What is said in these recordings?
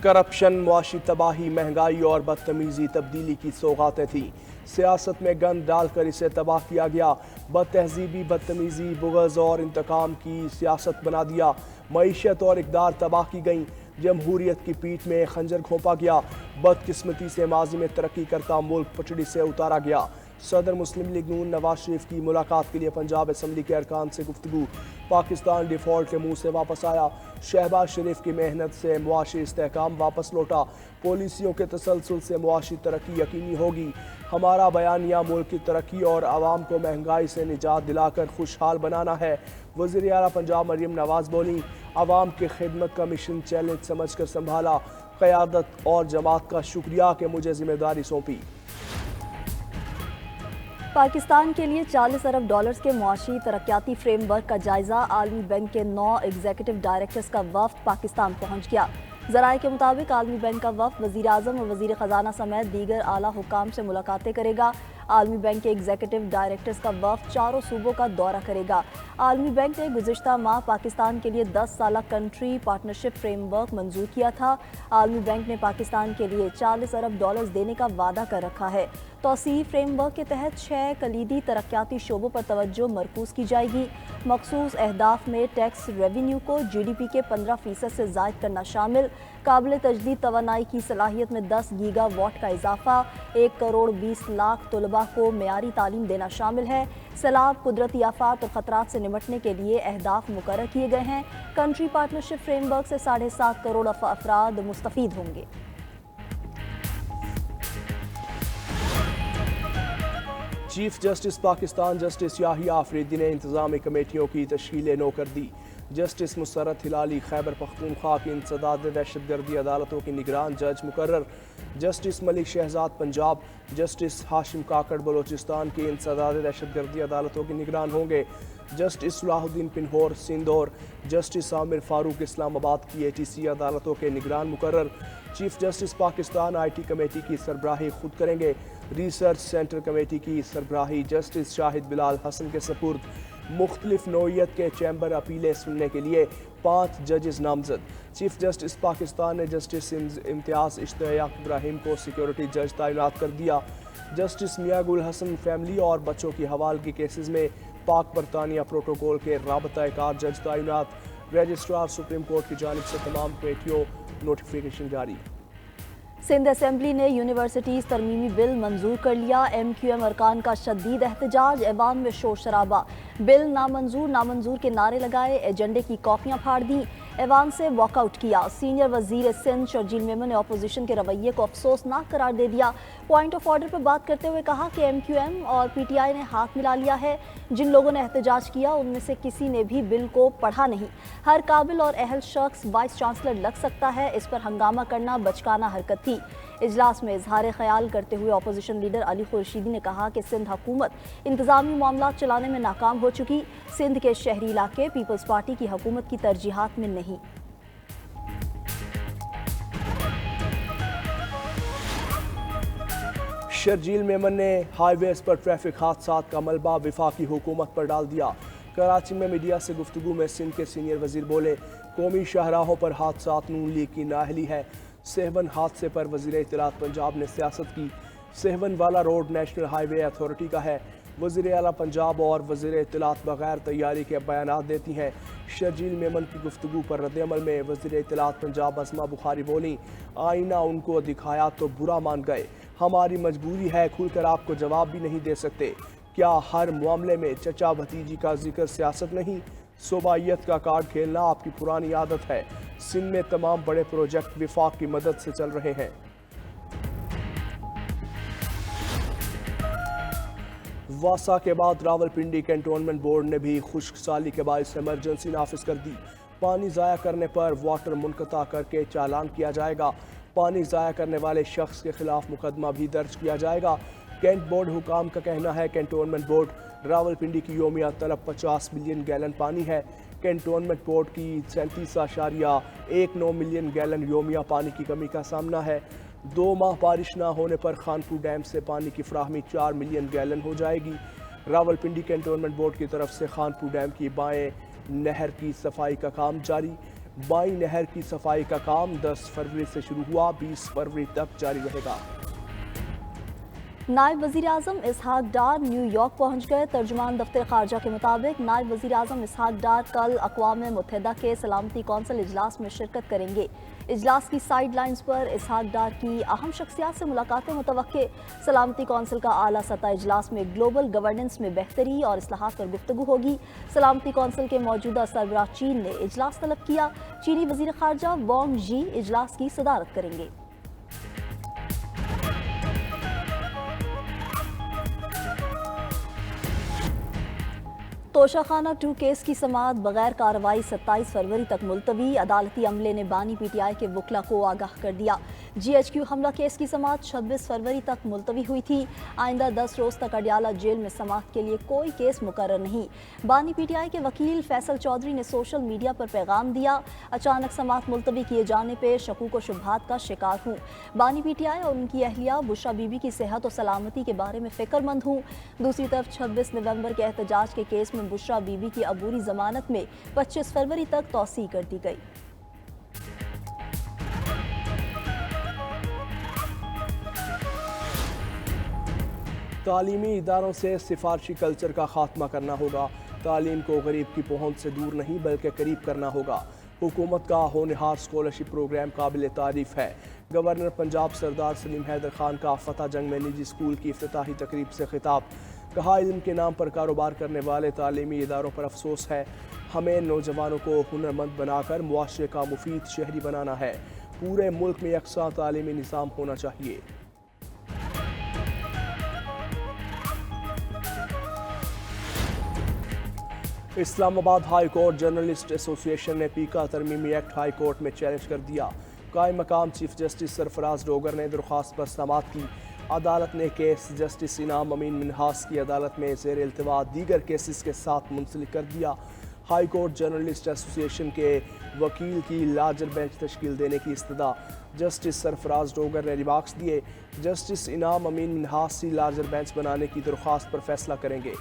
Corruption, معاشی تباہی، مہنگائی اور بدتمیزی تبدیلی کی سوغاتیں تھیں۔ سیاست میں گند ڈال کر اسے تباہ کیا گیا۔ بد تہذیبی، بدتمیزی، بغض اور انتقام کی سیاست بنا دیا۔ معیشت اور اقدار تباہ کی گئیں۔ جمہوریت کی پیٹھ میں خنجر گھونپا گیا۔ بدقسمتی سے ماضی میں ترقی کرتا ملک پٹڑی سے اتارا گیا۔ صدر مسلم لیگ نون نواز شریف کی ملاقات کے لیے پنجاب اسمبلی کے ارکان سے گفتگو۔ پاکستان ڈیفالٹ کے منہ سے واپس آیا۔ شہباز شریف کی محنت سے معاشی استحکام واپس لوٹا۔ پالیسیوں کے تسلسل سے معاشی ترقی یقینی ہوگی۔ ہمارا بیانیہ ملک کی ترقی اور عوام کو مہنگائی سے نجات دلا کر خوشحال بنانا ہے۔ وزیر اعلیٰ پنجاب مریم نواز بولیں، عوام کی خدمت کا مشن چیلنج سمجھ کر سنبھالا۔ قیادت اور جماعت کا شکریہ کہ مجھے ذمہ داری سونپی۔ پاکستان کے لیے 40 ارب ڈالرز کے معاشی ترقیاتی فریم ورک کا جائزہ۔ عالمی بینک کے 9 ایگزیکٹو ڈائریکٹرز کا وفد پاکستان پہنچ گیا۔ ذرائع کے مطابق عالمی بینک کا وفد وزیر اعظم اور وزیر خزانہ سمیت دیگر اعلیٰ حکام سے ملاقاتیں کرے گا۔ عالمی بینک کے ایگزیکٹو ڈائریکٹرز کا وفد 4 صوبوں کا دورہ کرے گا۔ عالمی بینک نے گزشتہ ماہ پاکستان کے لیے 10 سالہ کنٹری پارٹنرشپ فریم ورک منظور کیا تھا۔ عالمی بینک نے پاکستان کے لیے 40 ارب ڈالرز دینے کا وعدہ کر رکھا ہے۔ توسیعی فریم ورک کے تحت 6 کلیدی ترقیاتی شعبوں پر توجہ مرکوز کی جائے گی۔ مخصوص اہداف میں ٹیکس ریونیو کو جی ڈی پی کے 15% سے زائد کرنا شامل، قابل تجدید توانائی کی صلاحیت میں 10 گیگا واٹ کا اضافہ، 1 کروڑ 20 لاکھ طلباء کو معیاری تعلیم دینا شامل ہے۔ سیلاب، قدرتی آفات اور خطرات سے نمٹنے کے لیے اہداف مقرر کیے گئے ہیں۔ کنٹری پارٹنرشپ فریم ورک سے 7.5 کروڑ افراد مستفید ہوں گے۔ Chief justice Pakistan justice Yahya Afridi نے انتظامی کمیٹیوں کی تشکیل نو کر دی۔ جسٹس مسرت ہلالی خیبر پختونخوا کی انسداد دہشت گردی عدالتوں کی نگران جج مقرر۔ جسٹس ملک شہزاد پنجاب، جسٹس ہاشم کاکڑ بلوچستان کی انسداد دہشت گردی عدالتوں کے نگران ہوں گے۔ جسٹس صلاح الدین پنہور سندھ اور جسٹس عامر فاروق اسلام آباد کی اے ٹی سی عدالتوں کے نگران مقرر۔ Chief justice Pakistan I T committee کی سربراہی خود کریں گے۔ ریسرچ سینٹر کمیٹی کی سربراہی جسٹس شاہد بلال حسن کے سپرد۔ مختلف نوعیت کے چیمبر اپیلیں سننے کے لیے 5 ججز نامزد۔ چیف جسٹس پاکستان نے جسٹس امتیاز اشتیاق ابراہیم کو سیکیورٹی جج تعینات کر دیا۔ جسٹس میاں گل حسن فیملی اور بچوں کی حوالگی کیسز میں پاک برطانیہ پروٹوکول کے رابطہ کار جج تعینات۔ رجسٹرار سپریم کورٹ کی جانب سے تمام کمیٹیوں نوٹیفیکیشن جاری۔ سندھ اسمبلی نے یونیورسٹیز ترمیمی بل منظور کر لیا۔ ایم کیو ایم ارکان کا شدید احتجاج، ایوان میں شور شرابہ۔ بل نامنظور کے نعرے لگائے، ایجنڈے کی کاپیاں پھاڑ دیں، ایوان سے واک آؤٹ کیا۔ سینئر وزیر سندھ شرجیل میمن نے اپوزیشن کے رویے کو افسوسناک قرار دے دیا۔ پوائنٹ آف آرڈر پر بات کرتے ہوئے کہا کہ ایم کیو ایم اور پی ٹی آئی نے ہاتھ ملا لیا ہے۔ جن لوگوں نے احتجاج کیا ان میں سے کسی نے بھی بل کو پڑھا نہیں۔ ہر قابل اور اہل شخص وائس چانسلر لگ سکتا ہے، اس پر ہنگامہ کرنا بچکانہ حرکت تھی۔ اجلاس میں اظہار خیال کرتے ہوئے اپوزیشن لیڈر علی خورشیدی نے کہا کہ سندھ حکومت انتظامی معاملات چلانے میں ناکام ہو چکی۔ سندھ کے شہری علاقے پیپلز پارٹی کی حکومت کی ترجیحات میں نہیں۔ شرجیل میمن نے ہائی ویز پر ٹریفک حادثات کا ملبہ وفاقی حکومت پر ڈال دیا۔ کراچی میں میڈیا سے گفتگو میں سندھ کے سینئر وزیر بولے، قومی شاہراہوں پر حادثات نون لیگ کی نااہلی ہے۔ سہون حادثے پر وزیر اطلاعات پنجاب نے سیاست کی۔ سہون والا روڈ نیشنل ہائی وے اتھارٹی کا ہے۔ وزیر اعلیٰ پنجاب اور وزیر اطلاعات بغیر تیاری کے بیانات دیتی ہیں۔ شرجیل میمن کی گفتگو پر رد عمل میں وزیر اطلاعات پنجاب اسما بخاری بولیں، آئینہ ان کو دکھایا تو برا مان گئے، ہماری مجبوری ہے، کھل کر آپ کو جواب بھی نہیں دے سکتے۔ کیا ہر معاملے میں چچا بھتیجی کا ذکر سیاست نہیں؟ صوبائیت کا کارڈ کھیلنا آپ کی پرانی عادت ہے۔ سندھ میں تمام بڑے پروجیکٹ وفاق کی مدد سے چل رہے ہیں۔ واسا کے بعد راولپنڈی کینٹونمنٹ بورڈ نے بھی خشک سالی کے باعث ایمرجنسی نافذ کر دی۔ پانی ضائع کرنے پر واٹر منقطع کر کے چالان کیا جائے گا۔ پانی ضائع کرنے والے شخص کے خلاف مقدمہ بھی درج کیا جائے گا۔ کینٹ بورڈ حکام کا کہنا ہے کینٹونمنٹ بورڈ راولپنڈی کی یومیہ طلب 50 ملین گیلن پانی ہے۔ کینٹونمنٹ بورڈ کی 37.19 ملین گیلن یومیہ پانی کی کمی کا سامنا ہے۔ 2 ماہ بارش نہ ہونے پر خانپور ڈیم سے پانی کی فراہمی 4 ملین گیلن ہو جائے گی۔ راولپنڈی کینٹونمنٹ بورڈ کی طرف سے خانپور ڈیم کی بائیں نہر کی صفائی کا کام جاری۔ बाई नहर की सफाई का काम 10 फरवरी से शुरू हुआ, 20 फरवरी तक जारी रहेगा। नायब वज़ीर आज़म इसहाक डार न्यूयॉर्क पहुंच गए। तर्जुमान दफ्तर खारजा के मुताबिक नायब वज़ीर आज़म इसहाक डार कल अक़वाम मुत्तहिदा के सलामती कौंसिल इजलास में शिरकत करेंगे। इजलास की साइड लाइन्स पर इसहाक डार की अहम शख्सियात से मुलाकातें मुतवक्के। सलामती कौंसिल का आला सतह इजलास में ग्लोबल गवर्नेंस में बेहतरी और इस्लाहात पर गुफ्तगू होगी। सलामती कौंसिल के मौजूदा सरबराह चीन ने इजलास तलब किया। चीनी वज़ीर खारजा वांग जी इजलास की सदारत करेंगे। तोशाखाना 2 केस की समाअत बगैर कार्रवाई 27 फरवरी तक मुलतवी। अदालती अमले ने बानी पीटीआई के वकला को आगाह कर दिया। GHQ हमला केस की समाअत 26 फरवरी तक मुलतवी हुई थी। आइंदा 10 रोज़ तक अडियाला जेल में समाअत के लिए कोई केस मुकर्रर नहीं। बानी पीटीआई के वकील फैसल चौधरी ने सोशल मीडिया पर पैगाम दिया, अचानक समाअत मुलतवी किए जाने पर शकूक व शुबहात का शिकार हूँ। बानी पीटीआई और उनकी अहलिया बुशरा बीबी की सेहत और सलामती के बारे में फ़िक्रमंद हूँ। दूसरी तरफ 26 नवंबर के एहतजाज के केस में बुशरा बीबी की अबूरी जमानत में 25 फरवरी तक तौसीह कर दी गई। तालीमी इदारों से सिफारशी कल्चर का खात्मा करना होगा। तालीम को गरीब की पहुंच से दूर नहीं बल्कि करीब करना होगा। हुकूमत का होनहार स्कॉलरशिप प्रोग्राम काबिल तारीफ है। गवर्नर पंजाब सरदार सलीम हैदर खान का फतह जंग में निजी स्कूल की इफ्तिताही तकरीब से खिताब। कहा, इल्म के नाम पर कारोबार करने वाले तालीमी इदारों पर अफसोस है। हमें नौजवानों को हुनरमंद बनाकर मुआशरे का मुफीद शहरी बनाना है। पूरे मुल्क में यकसा तालीमी निज़ाम होना चाहिए। Islamabad high court journalist association ने पीका तरमीमी एक्ट हाई कोर्ट में चैलेंज कर दिया। कायम मकाम चीफ जस्टिस सरफराज डोगर ने दरख्वास्त पर समाअत की। अदालत ने केस जस्टिस इनाम अमीन मिन्हास की अदालत में ज़ेर इल्तिवा दीगर केसेस के साथ मुंसलिक कर दिया। हाई कोर्ट जर्नलिस्ट एसोसिएशन के वकील की लार्जर बेंच तश्कील देने की इस्तदा। जस्टिस सरफराज डोगर ने रिमार्क्स दिए, जस्टिस इनाम अमीन मिन्हास ही लार्जर बेंच बनाने की दरख्वास्त पर फैसला करेंगे।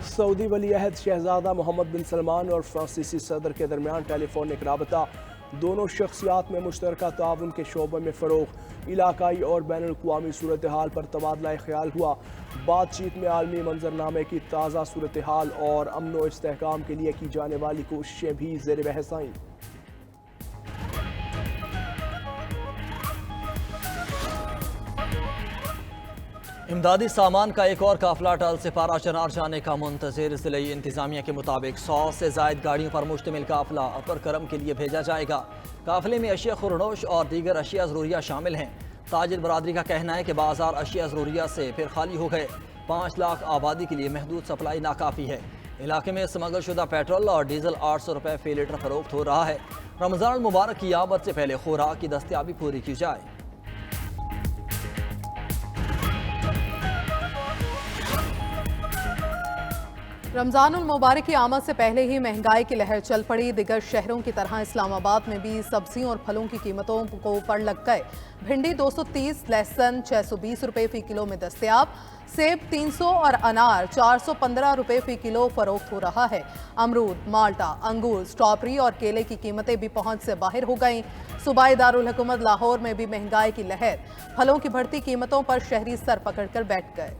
सऊदी वली अहद शहजादा मोहम्मद बिन सलमान और फ्रांसीसी सदर के दरमियान टेलीफोनिक राबता। दोनों शख्सियात में मुश्तरका ताउन के शोबे में फ़रोग़, इलाकाई और बैनुल अक़वामी सूरत हाल पर तबादला ख्याल हुआ। बातचीत में आलमी मंजरनामे की ताज़ा सूरत हाल और अमन व इस्तेहकाम के लिए की जाने वाली कोशिशें भी ज़ेर बहस आईं। इमदादी सामान का एक और काफिला टल सिपारा चनार जाने का मुंतज़िर। ज़िले इंतज़ामिया के मुताबिक 100 से ज़ायद गाड़ियों पर मुश्तमिल काफिला अपर करम के लिए भेजा जाएगा। काफिले में अशिया खुरनोश और दीगर अशिया ज़रूरिया शामिल हैं। ताजिर बरादरी का कहना है कि बाजार अशिया ज़रूरिया से फिर खाली हो गए। 5 लाख आबादी के लिए महदूद सप्लाई नाकाफ़ी है। इलाके में स्मगल शुदा पेट्रोल और डीजल 800 रुपये फ़ी लीटर फरोख्त हो रहा है। रमज़ान मुबारक की आमद से पहले खुराक की दस्तियाबी पूरी की जाए। रमज़ानुल मुबारक की आमद से पहले ही महंगाई की लहर चल पड़ी। दिगर शहरों की तरह इस्लामाबाद में भी सब्जियों और फलों की कीमतों को पड़ लग गए। भिंडी 230, लहसुन 620 रुपये फ़ी किलो में दस्तयाब, सेब 300 और अनार 415 रुपये फ़ी किलो फरोख्त हो रहा है। अमरूद, माल्टा, अंगूर, स्ट्रॉबेरी और केले की कीमतें भी पहुंच से बाहर हो गईं। सूबाई दारुल हुकूमत लाहौर में भी महंगाई की लहर। फलों की बढ़ती कीमतों पर शहरी सर पकड़कर बैठ गए।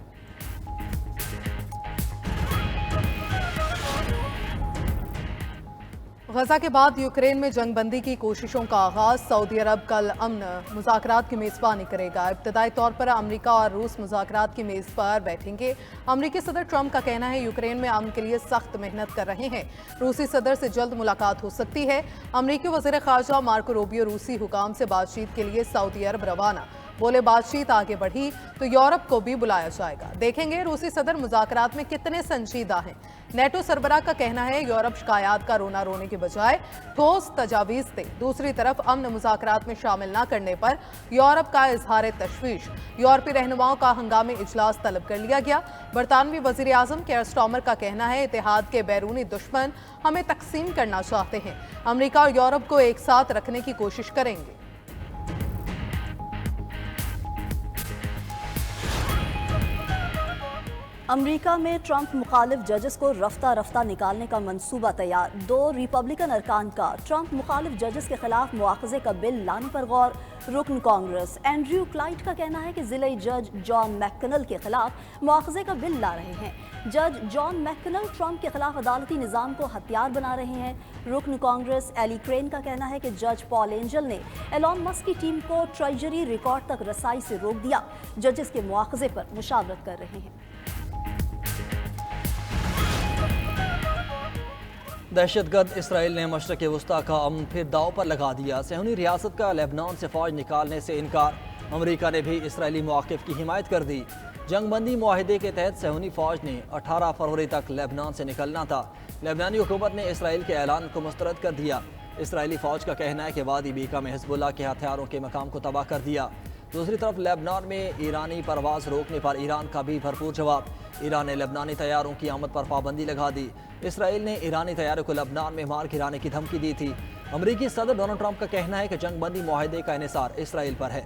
गजा के बाद यूक्रेन में जंगबंदी की कोशिशों का आगाज। सऊदी अरब कल अमन मुज़ाकरात की मेज़बानी करेगा। इब्तदाई तौर पर अमेरिका और रूस मुज़ाकरात की मेज़ पर बैठेंगे। अमेरिकी सदर ट्रंप का कहना है यूक्रेन में अमन के लिए सख्त मेहनत कर रहे हैं। रूसी सदर से जल्द मुलाकात हो सकती है। अमेरिकी वज़ीर ख़ारजा मार्को रूबियो रूसी हुकाम से बातचीत के लिए सऊदी अरब रवाना। बोले, बातचीत आगे बढ़ी तो यूरोप को भी बुलाया जाएगा। देखेंगे रूसी सदर मुज़ाकरात में कितने संजीदा हैं। नेटो सरबराह का कहना है यूरोप शिकायत का रोना रोने के बजाय ठोस तजावीज़ दे। दूसरी तरफ अमन मुज़ाकरात में शामिल न करने पर यूरोप का इजहार तशवीश। यूरोपीय रहनुमाओं का हंगामी इजलास तलब कर लिया गया। बरतानवी वज़ीर आज़म केयर स्टार्मर का कहना है इत्तेहाद के बैरूनी दुश्मन हमें तकसीम करना चाहते हैं। अमेरिका और यूरोप को एक साथ रखने की कोशिश करेंगे। अमेरिका में ट्रंप मुखालिफ जजेस को रफ्ता रफ्ता निकालने का मंसूबा तैयार। 2 रिपब्लिकन अरकान का ट्रंप मुखालिफ जजेस के खिलाफ मुआखजे का बिल लाने पर गौर। रुकन कांग्रेस एंड्रयू क्लाइट का कहना है कि जिले जज जॉन मैककनल के खिलाफ मुआखजे का बिल ला रहे हैं। जज जॉन मैककनल ट्रंप के खिलाफ अदालती निज़ाम को हथियार बना रहे हैं। रुकन कांग्रेस एली क्रेन का कहना है कि जज पॉल एंजल ने एलॉन मस्क की टीम को ट्रेजरी रिकॉर्ड तक रसाई से रोक दिया। जजेस के मुआखजे पर मुशावरत कर रहे हैं। दहशतगर्द इसराइल ने मशरक़ वस्ता का अमन फिर दाव पर लगा दिया। सहूनी रियासत का लेबनान से फ़ौज निकालने से इनकार। अमेरिका ने भी इसराइली मौक़िफ़ की हिमायत कर दी। जंग बंदी मुआहिदे के तहत सहूनी फ़ौज ने 18 फरवरी तक लेबनान से निकलना था। लेबनानी हुकूमत ने इसराइल के ऐलान को मुस्तरद कर दिया। इसराइली फ़ौज का कहना है कि वादी बीका में हिज़्बुल्लाह के हथियारों के मकाम को तबाह कर दिया। दूसरी तरफ लेबनान में ईरानी परवाज़ रोकने पर ईरान का भी भरपूर जवाब। ईरान ने लेबनानी तैयारों की आमद पर पाबंदी लगा दी। इसराइल ने ईरानी तैयारों को लेबनान में मार गिराने की धमकी दी थी। अमरीकी सदर डोनाल्ड ट्रंप का कहना है कि जंग बंदी मुआहिदे का इन्हिसार इसराइल पर है।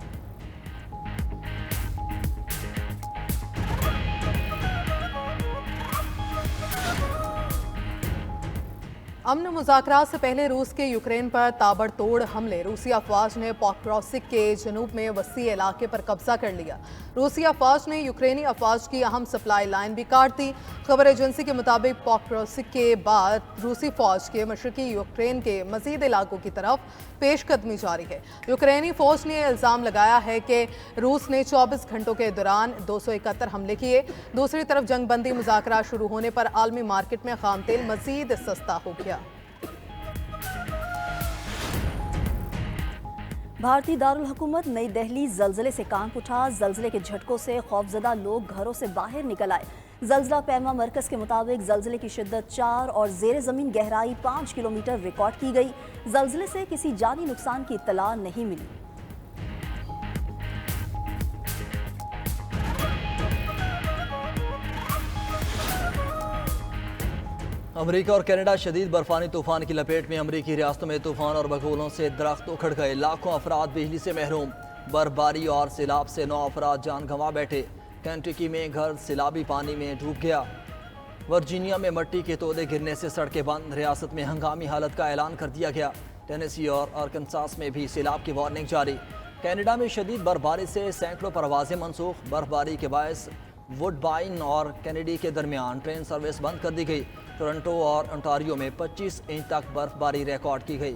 अमन मुज़ाकरात से पहले रूस के यूक्रेन पर ताबड़तोड़ हमले। रूसी अफवाज ने पॉक्रोसिक के जनूब में वसी इलाके पर कब्जा कर लिया। रूसी अफवाज ने यूक्रेनी अफवाज की अहम सप्लाई लाइन भी काट दी। खबर एजेंसी के मुताबिक पॉक्रोसिक के बाद रूसी फौज के मशरकी यूक्रेन के मजीद इलाकों की तरफ पेशकदमी जारी है। यूक्रेनी फौज ने इल्ज़ाम लगाया है कि रूस ने 24 घंटों के दौरान 271 हमले किए। दूसरी तरफ जंग बंदी मुज़ाकरात शुरू होने पर आलमी मार्केट में खाम तेल मजीद सस्ता हो गया। भारतीय दारुल हुकूमत नई दिल्ली जल्जले से कांप उठा। जल्जले के झटकों से खौफजदा लोग घरों से बाहर निकल आए। जल्जला पैमा मरकज के मुताबिक जल्जले की शिद्दत 4 और ज़ेर ज़मीन गहराई 5 किलोमीटर रिकॉर्ड की गई। जल्जले से किसी जानी नुकसान की इत्तला नहीं मिली। अमेरिका और कनाडा शदीद बर्फानी तूफान की लपेट में। अमेरिकी रियासतों में तूफान और बगोलों से दरख्त उखड़ गए। लाखों अफराद बिजली से महरूम। बर्फबारी और सैलाब से 9 अफराद जान गंवा बैठे। केंटकी में घर सैलाबी पानी में डूब गया। वर्जीनिया में मिट्टी के तोदे गिरने से सड़कें बंद। रियासत में हंगामी हालत का ऐलान कर दिया गया। टेनेसी और आर्कनसास में भी सैलाब की वार्निंग जारी। कनाडा में शदीद बर्फबारी से सैकड़ों परवाजें मनसूख। बर्फबारी के बायस वुडबाइन और कैनेडी के दरमियान ट्रेन सर्विस बंद कर दी गई। टोरंटो और ओंटारियो में 25 इंच तक बर्फबारी रिकॉर्ड की गई।